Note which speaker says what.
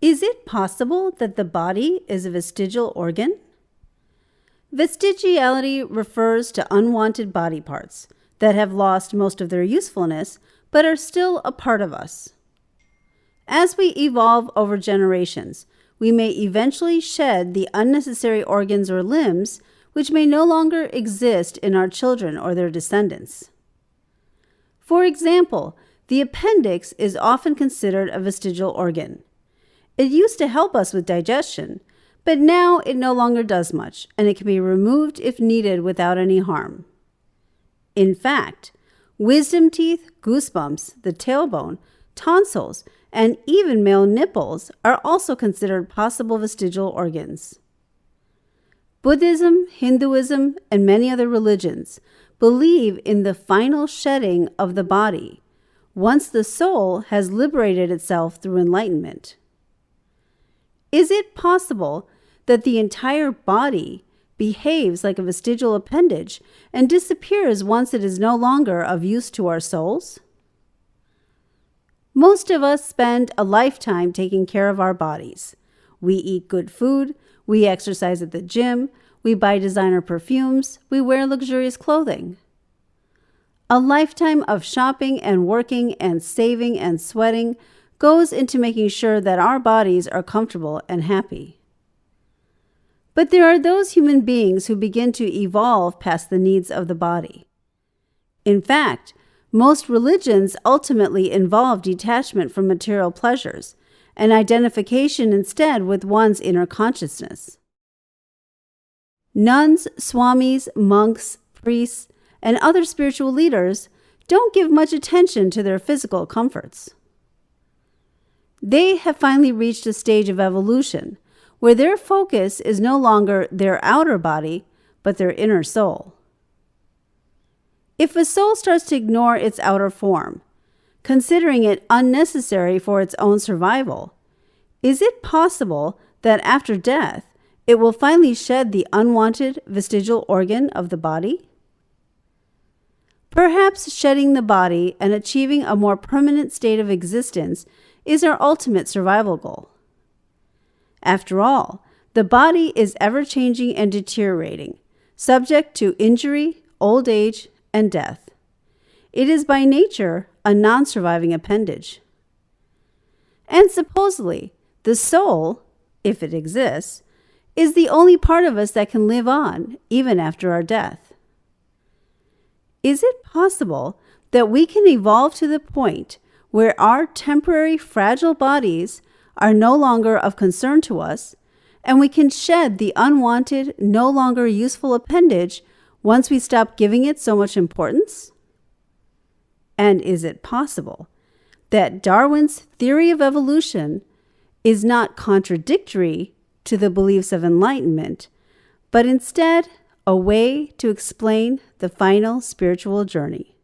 Speaker 1: Is it possible that the body is a vestigial organ? Vestigiality refers to unwanted body parts that have lost most of their usefulness but are still a part of us. As we evolve over generations, we may eventually shed the unnecessary organs or limbs which may no longer exist in our children or their descendants. For example, the appendix is often considered a vestigial organ. It used to help us with digestion, but now it no longer does much, and it can be removed if needed without any harm. In fact, wisdom teeth, goosebumps, the tailbone, tonsils, and even male nipples are also considered possible vestigial organs. Buddhism, Hinduism, and many other religions believe in the final shedding of the body once the soul has liberated itself through enlightenment. Is it possible that the entire body behaves like a vestigial appendage and disappears once it is no longer of use to our souls? Most of us spend a lifetime taking care of our bodies. We eat good food, we exercise at the gym, we buy designer perfumes, we wear luxurious clothing. A lifetime of shopping and working and saving and sweating goes into making sure that our bodies are comfortable and happy. But there are those human beings who begin to evolve past the needs of the body. In fact, most religions ultimately involve detachment from material pleasures and identification instead with one's inner consciousness. Nuns, swamis, monks, priests, and other spiritual leaders don't give much attention to their physical comforts. They have finally reached a stage of evolution where their focus is no longer their outer body, but their inner soul. If a soul starts to ignore its outer form, considering it unnecessary for its own survival, is it possible that after death, it will finally shed the unwanted vestigial organ of the body? Perhaps shedding the body and achieving a more permanent state of existence is our ultimate survival goal. After all, the body is ever-changing and deteriorating, subject to injury, old age, and death. It is by nature a non-surviving appendage. And supposedly, the soul, if it exists, is the only part of us that can live on even after our death. Is it possible that we can evolve to the point where our temporary fragile bodies are no longer of concern to us, and we can shed the unwanted, no longer useful appendage once we stop giving it so much importance? And is it possible that Darwin's theory of evolution is not contradictory to the beliefs of enlightenment, but instead a way to explain the final spiritual journey?